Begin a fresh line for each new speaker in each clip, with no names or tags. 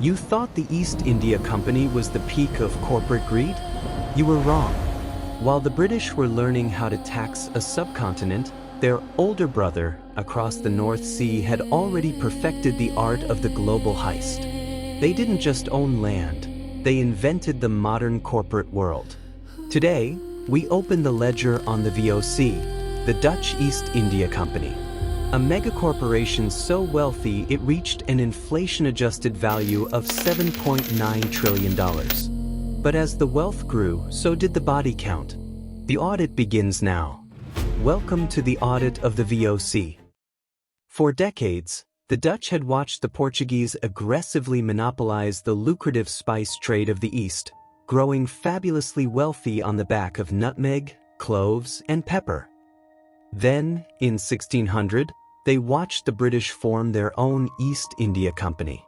You thought the East India Company was the peak of corporate greed? You were wrong. While the British were learning how to tax a subcontinent, their older brother across the North Sea had already perfected the art of the global heist. They didn't just own land, they invented the modern corporate world. Today, we open the ledger on the VOC, the Dutch East India Company. A megacorporation so wealthy it reached an inflation-adjusted value of $7.9 trillion. But as the wealth grew, so did the body count. The audit begins now. Welcome to the audit of the VOC. For decades, the Dutch had watched the Portuguese aggressively monopolize the lucrative spice trade of the East, growing fabulously wealthy on the back of nutmeg, cloves, and pepper. Then, in 1600, they watched the British form their own East India Company.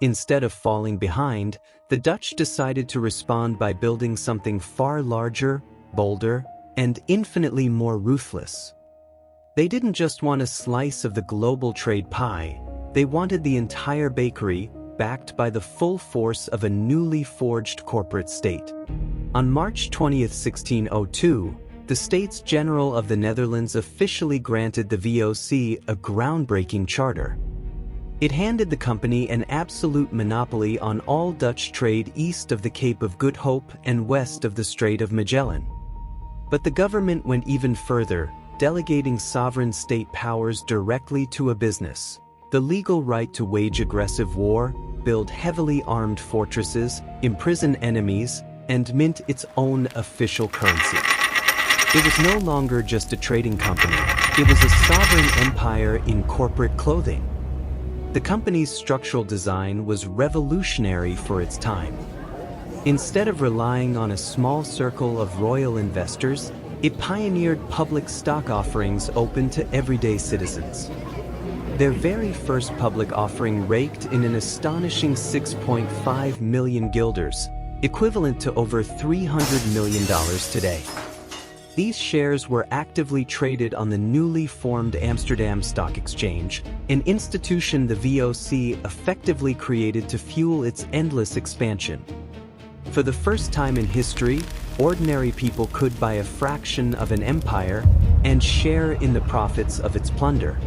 Instead of falling behind, the Dutch decided to respond by building something far larger, bolder, and infinitely more ruthless. They didn't just want a slice of the global trade pie, they wanted the entire bakery, backed by the full force of a newly forged corporate state. On March 20, 1602, the States General of the Netherlands officially granted the VOC a groundbreaking charter. It handed the company an absolute monopoly on all Dutch trade east of the Cape of Good Hope and west of the Strait of Magellan. But the government went even further, delegating sovereign state powers directly to a business: the legal right to wage aggressive war, build heavily armed fortresses, imprison enemies, and mint its own official currency. It was no longer just a trading company, it was a sovereign empire in corporate clothing. The company's structural design was revolutionary for its time. Instead of relying on a small circle of royal investors, it pioneered public stock offerings open to everyday citizens. Their very first public offering raked in an astonishing 6.5 million guilders, equivalent to over $300 million today. These shares were actively traded on the newly formed Amsterdam Stock Exchange, an institution the VOC effectively created to fuel its endless expansion. For the first time in history, ordinary people could buy a fraction of an empire and share in the profits of its plunder.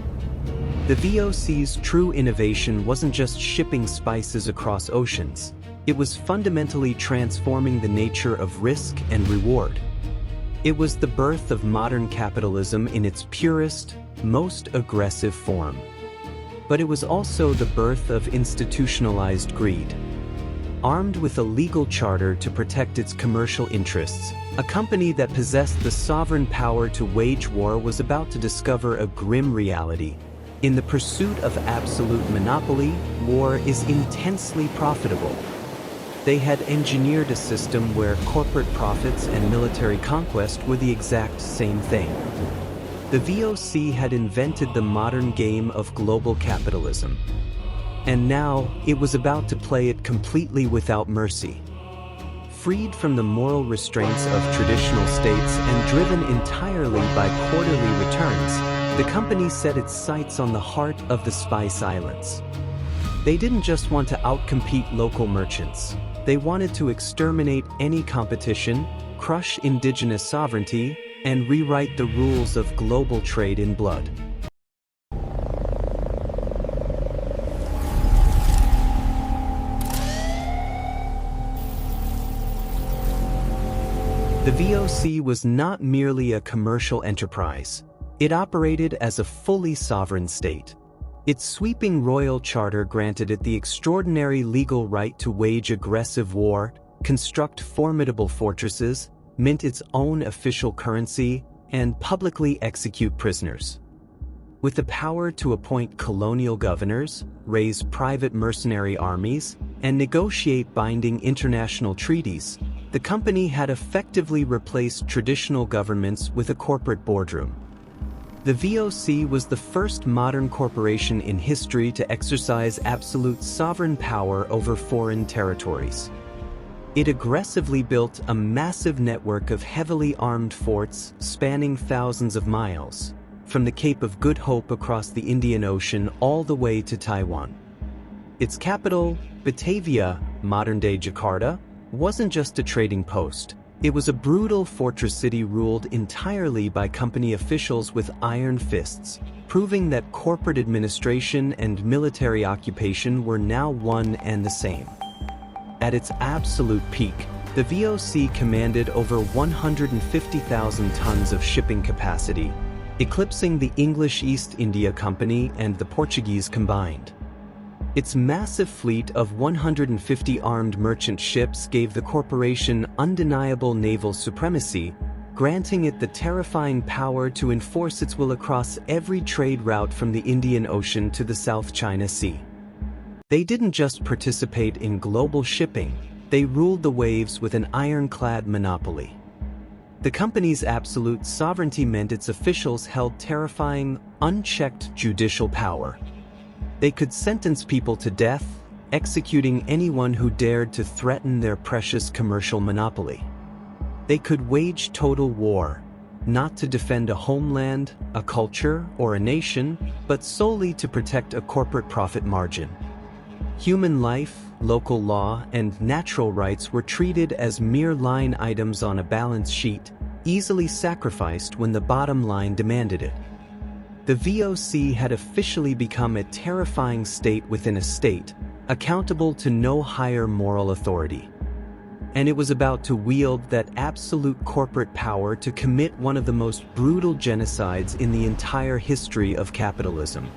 The VOC's true innovation wasn't just shipping spices across oceans, it was fundamentally transforming the nature of risk and reward. It was the birth of modern capitalism in its purest, most aggressive form. But it was also the birth of institutionalized greed. Armed with a legal charter to protect its commercial interests, a company that possessed the sovereign power to wage war was about to discover a grim reality. In the pursuit of absolute monopoly, war is intensely profitable. They had engineered a system where corporate profits and military conquest were the exact same thing. The VOC had invented the modern game of global capitalism. And now, it was about to play it completely without mercy. Freed from the moral restraints of traditional states and driven entirely by quarterly returns, the company set its sights on the heart of the Spice Islands. They didn't just want to outcompete local merchants. They wanted to exterminate any competition, crush indigenous sovereignty, and rewrite the rules of global trade in blood. The VOC was not merely a commercial enterprise. It operated as a fully sovereign state. Its sweeping royal charter granted it the extraordinary legal right to wage aggressive war, construct formidable fortresses, mint its own official currency, and publicly execute prisoners. With the power to appoint colonial governors, raise private mercenary armies, and negotiate binding international treaties, the company had effectively replaced traditional governments with a corporate boardroom. The VOC was the first modern corporation in history to exercise absolute sovereign power over foreign territories. It aggressively built a massive network of heavily armed forts spanning thousands of miles, from the Cape of Good Hope across the Indian Ocean all the way to Taiwan. Its capital, Batavia, modern-day Jakarta, wasn't just a trading post. It was a brutal fortress city ruled entirely by company officials with iron fists, proving that corporate administration and military occupation were now one and the same. At its absolute peak, the VOC commanded over 150,000 tons of shipping capacity, eclipsing the English East India Company and the Portuguese combined. Its massive fleet of 150 armed merchant ships gave the corporation undeniable naval supremacy, granting it the terrifying power to enforce its will across every trade route from the Indian Ocean to the South China Sea. They didn't just participate in global shipping, they ruled the waves with an ironclad monopoly. The company's absolute sovereignty meant its officials held terrifying, unchecked judicial power. They could sentence people to death, executing anyone who dared to threaten their precious commercial monopoly. They could wage total war, not to defend a homeland, a culture, or a nation, but solely to protect a corporate profit margin. Human life, local law, and natural rights were treated as mere line items on a balance sheet, easily sacrificed when the bottom line demanded it. The VOC had officially become a terrifying state within a state, accountable to no higher moral authority. And it was about to wield that absolute corporate power to commit one of the most brutal genocides in the entire history of capitalism.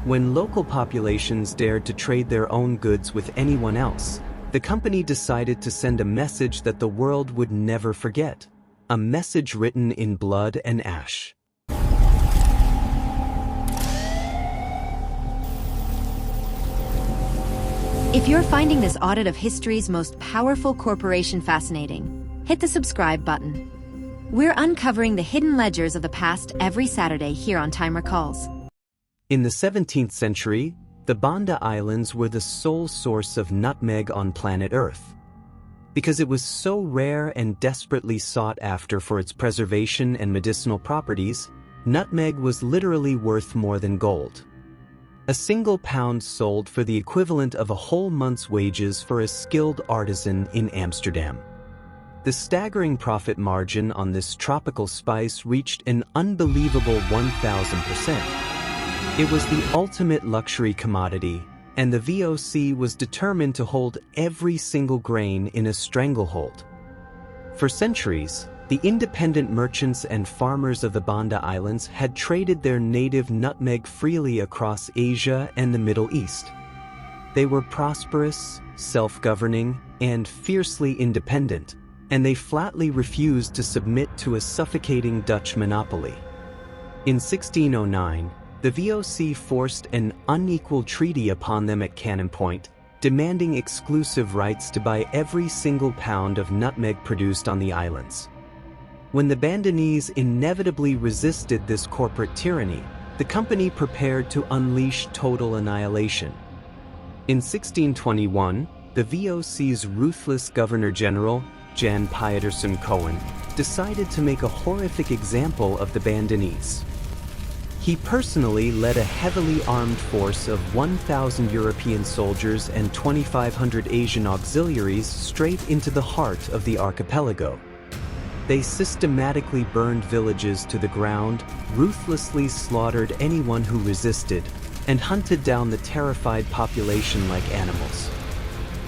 When local populations dared to trade their own goods with anyone else, the company decided to send a message that the world would never forget. A message written in blood and ash.
If you're finding this audit of history's most powerful corporation fascinating, hit the subscribe button. We're uncovering the hidden ledgers of the past every Saturday here on Time Recalls.
In the 17th century, the Banda Islands were the sole source of nutmeg on planet Earth. Because it was so rare and desperately sought after for its preservation and medicinal properties, nutmeg was literally worth more than gold. A single pound sold for the equivalent of a whole month's wages for a skilled artisan in Amsterdam. The staggering profit margin on this tropical spice reached an unbelievable 1,000%. It was the ultimate luxury commodity, and the VOC was determined to hold every single grain in a stranglehold. For centuries, the independent merchants and farmers of the Banda Islands had traded their native nutmeg freely across Asia and the Middle East. They were prosperous, self-governing, and fiercely independent, and they flatly refused to submit to a suffocating Dutch monopoly. In 1609, the VOC forced an unequal treaty upon them at Cannon Point, demanding exclusive rights to buy every single pound of nutmeg produced on the islands. When the Bandanese inevitably resisted this corporate tyranny, the company prepared to unleash total annihilation. In 1621, the VOC's ruthless Governor-General, Jan Pietersen Cohen, decided to make a horrific example of the Bandanese. He personally led a heavily armed force of 1,000 European soldiers and 2,500 Asian auxiliaries straight into the heart of the archipelago. They systematically burned villages to the ground, ruthlessly slaughtered anyone who resisted, and hunted down the terrified population like animals.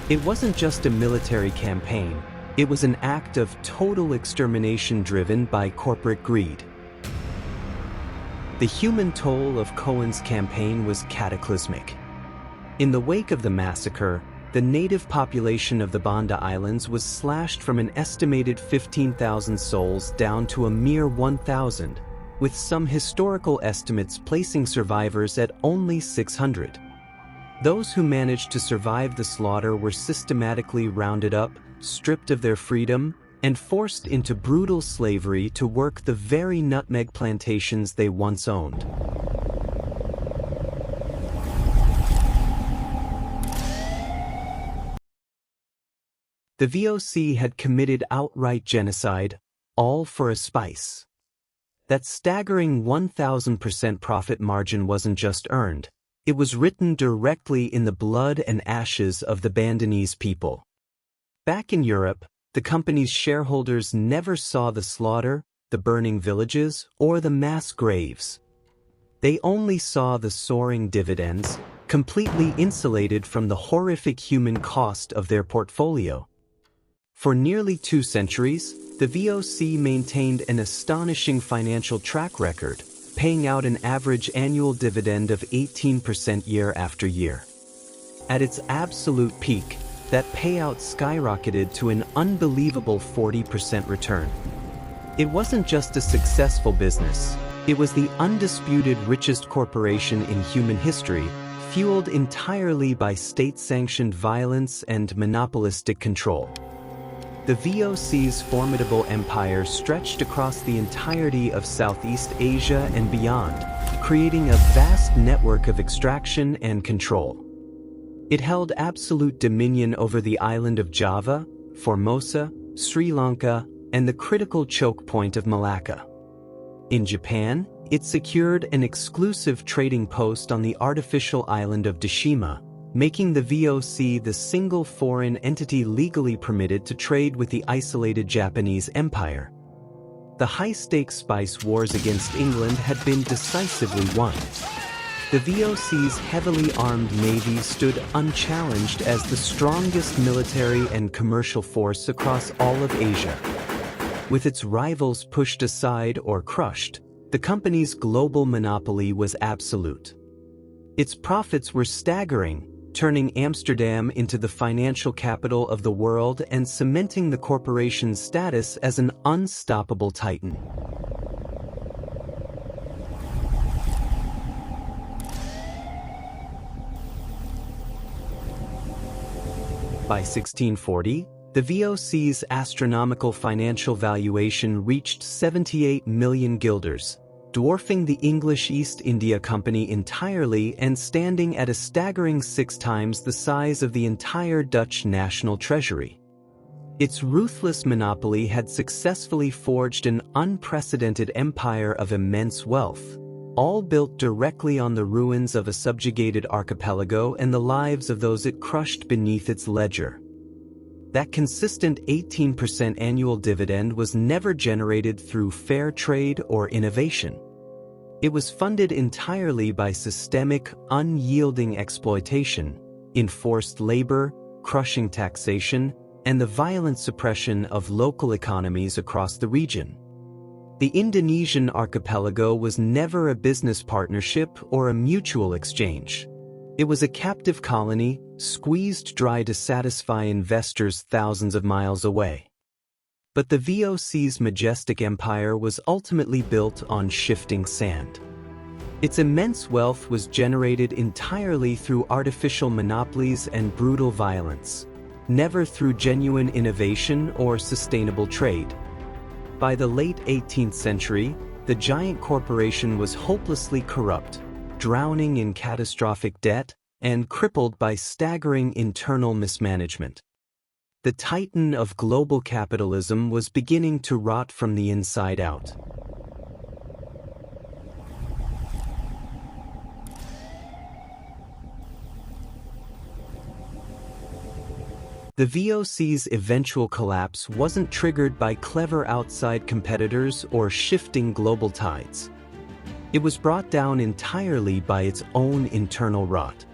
It wasn't just a military campaign, it was an act of total extermination driven by corporate greed. The human toll of Cohen's campaign was cataclysmic. In the wake of the massacre, the native population of the Banda Islands was slashed from an estimated 15,000 souls down to a mere 1,000, with some historical estimates placing survivors at only 600. Those who managed to survive the slaughter were systematically rounded up, stripped of their freedom, and forced into brutal slavery to work the very nutmeg plantations they once owned. The VOC had committed outright genocide, all for a spice. That staggering 1,000% profit margin wasn't just earned, It was written directly in the blood and ashes of the Bandanese people. Back in Europe, the company's shareholders never saw the slaughter, the burning villages, or the mass graves. They only saw the soaring dividends, completely insulated from the horrific human cost of their portfolio. For nearly 2 centuries, the VOC maintained an astonishing financial track record, paying out an average annual dividend of 18% year after year. At its absolute peak, that payout skyrocketed to an unbelievable 40% return. It wasn't just a successful business, it was the undisputed richest corporation in human history, fueled entirely by state-sanctioned violence and monopolistic control. The VOC's formidable empire stretched across the entirety of Southeast Asia and beyond, creating a vast network of extraction and control. It held absolute dominion over the island of Java, Formosa, Sri Lanka, and the critical choke point of Malacca. In Japan, it secured an exclusive trading post on the artificial island of Deshima, making the VOC the single foreign entity legally permitted to trade with the isolated Japanese empire. The high-stakes spice wars against England had been decisively won. The VOC's heavily armed navy stood unchallenged as the strongest military and commercial force across all of Asia. With its rivals pushed aside or crushed, the company's global monopoly was absolute. Its profits were staggering, turning Amsterdam into the financial capital of the world and cementing the corporation's status as an unstoppable titan. By 1640, the VOC's astronomical financial valuation reached 78 million guilders, dwarfing the English East India Company entirely and standing at a staggering 6 times the size of the entire Dutch national treasury. Its ruthless monopoly had successfully forged an unprecedented empire of immense wealth, all built directly on the ruins of a subjugated archipelago and the lives of those it crushed beneath its ledger. That consistent 18% annual dividend was never generated through fair trade or innovation. It was funded entirely by systemic, unyielding exploitation, enforced labor, crushing taxation, and the violent suppression of local economies across the region. The Indonesian archipelago was never a business partnership or a mutual exchange. It was a captive colony, squeezed dry to satisfy investors thousands of miles away. But the VOC's majestic empire was ultimately built on shifting sand. Its immense wealth was generated entirely through artificial monopolies and brutal violence, never through genuine innovation or sustainable trade. By the late 18th century, the giant corporation was hopelessly corrupt, drowning in catastrophic debt, and crippled by staggering internal mismanagement. The titan of global capitalism was beginning to rot from the inside out. The VOC's eventual collapse wasn't triggered by clever outside competitors or shifting global tides. It was brought down entirely by its own internal rot.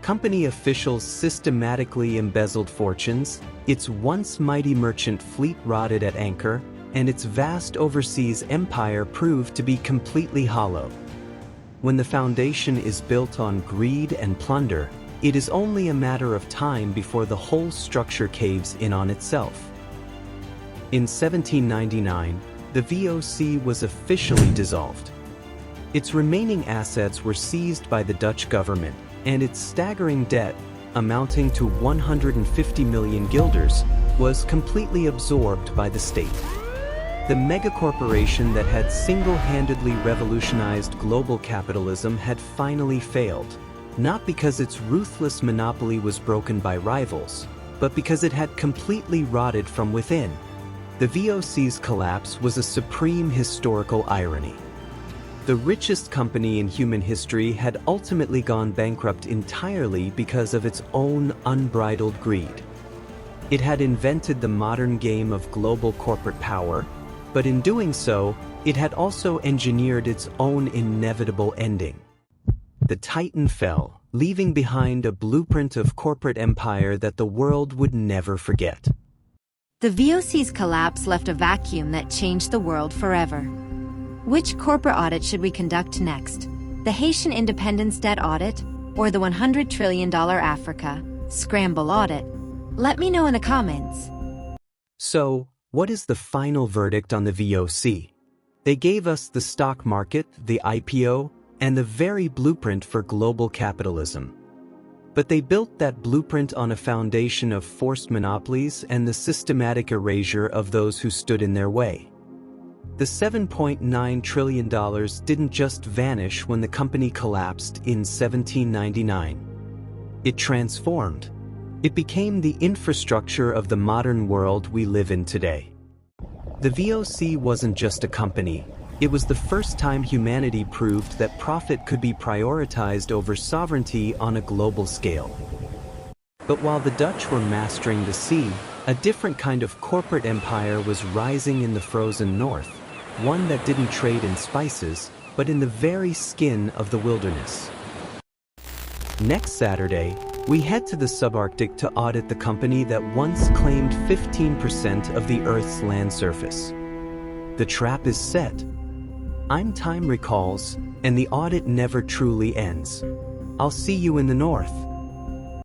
Company officials systematically embezzled fortunes, its once mighty merchant fleet rotted at anchor, and its vast overseas empire proved to be completely hollow. When the foundation is built on greed and plunder, it is only a matter of time before the whole structure caves in on itself. In 1799, the VOC was officially dissolved. Its remaining assets were seized by the Dutch government, and its staggering debt, amounting to 150 million guilders, was completely absorbed by the state. The megacorporation that had single-handedly revolutionized global capitalism had finally failed, not because its ruthless monopoly was broken by rivals, but because it had completely rotted from within. The VOC's collapse was a supreme historical irony. The richest company in human history had ultimately gone bankrupt entirely because of its own unbridled greed. It had invented the modern game of global corporate power, but in doing so, it had also engineered its own inevitable ending. The Titan fell, leaving behind a blueprint of corporate empire that the world would never forget.
The VOC's collapse left a vacuum that changed the world forever. Which corporate audit should we conduct next? The Haitian Independence Debt Audit, or the $100 trillion Africa Scramble Audit? Let me know in the comments.
So, what is the final verdict on the VOC? They gave us the stock market, the IPO, and the very blueprint for global capitalism. But they built that blueprint on a foundation of forced monopolies and the systematic erasure of those who stood in their way. The $7.9 trillion didn't just vanish when the company collapsed in 1799. It transformed. It became the infrastructure of the modern world we live in today. The VOC wasn't just a company. It was the first time humanity proved that profit could be prioritized over sovereignty on a global scale. But while the Dutch were mastering the sea, a different kind of corporate empire was rising in the frozen north, one that didn't trade in spices, but in the very skin of the wilderness. Next Saturday, we head to the subarctic to audit the company that once claimed 15% of the Earth's land surface. The trap is set. Time recalls, and the audit never truly ends. I'll see you in the north.